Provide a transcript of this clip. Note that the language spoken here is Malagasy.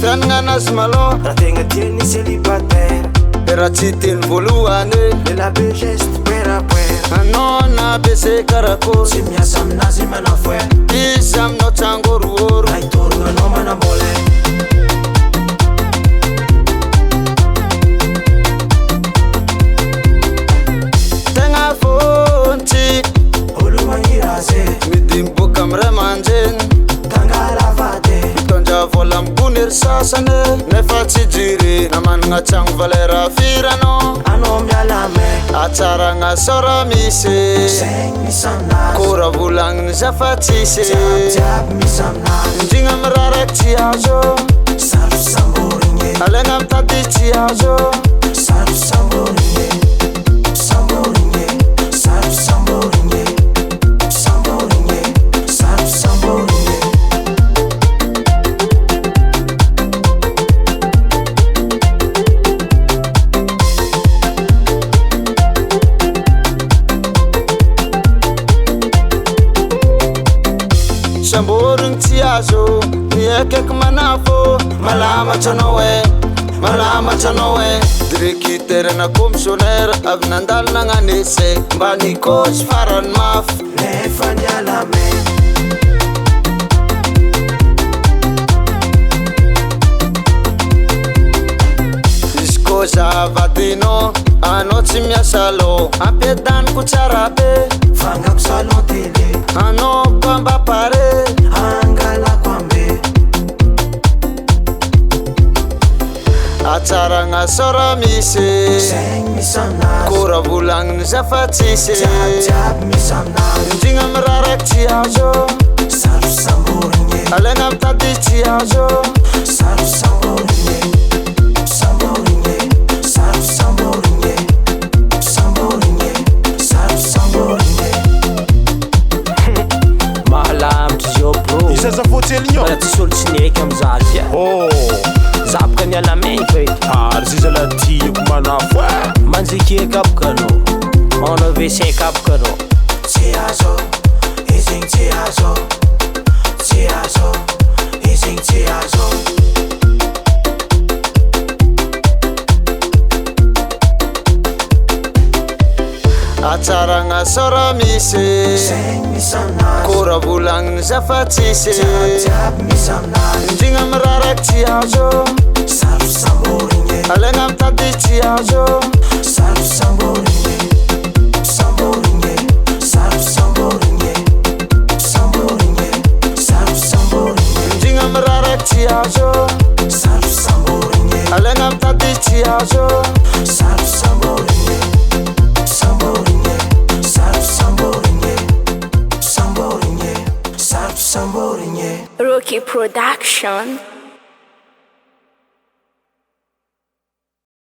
fiainagnanazy malô raha tegna tiany célibataire raha tsy teny voalohany le la be geste poerapoera anao na beze karakôry tsy miasa aminazy manafoe izy aminao tsangôroôro raha itorogna anao manambôle tegna vontsy olo magniraze midimboka amiray manjeny tangalavade mitondra vola ambony ery sasany nefa tsy jiri na managna tragno valera firanao anao mialame atsaragna sora misy zegny misy aminazy kora volagniny zafa tsisy jiaby misy aminazy indrigna amy raha raiky tsy azo saro samborigny alaigna mitady tsy azo saro samborigny samborigny saro samborigny samborigny saro samborigny samborigny tsy azo miekaiky manafô malamatry anao malamatry anao directeur na commissionnaire avy nandalo nagnanese mba nikôzy farany mafy nefa nialame izy kô zavadinao anao tsy miasa lô ampiadaniko tsara be fangako salon télé anao koa mba pare angalako ambe atsaragna sora misy zegny misy aminazy kora volagniny zafa tsisy jiaby misy aminazy indrigna amy raha raiky tsy azo saro samborigny alaigna mitady tsy azo saro samborigny samborigny saro samborigny samborigny saro samborigny mahalamtry zio bro Isa zafotsy eligno mara tsisy olo tsy neky amizazy za boka nialamegny fa edy ary ziza la tiako manafo manjekeka aboka anao manao veseka aboka anao tsy azo izigny tsy azo tsy azo izigny tsy azo atsaragna sora misy zegny misy aminazy kora volagniny zafa tsisy jiaby misy aminazy indrigna amy raha raiky tsy azo saro samborigny alaigna mitady tsy azo saro samborigny samborigny saro samborigny samborigny saro samborigny indrigna amy raha raiky tsy azo saro samborigny alaigna mitady tsy azo saro samborigny samborigny saro samborigny samborigny saro samborigny Rookie Production.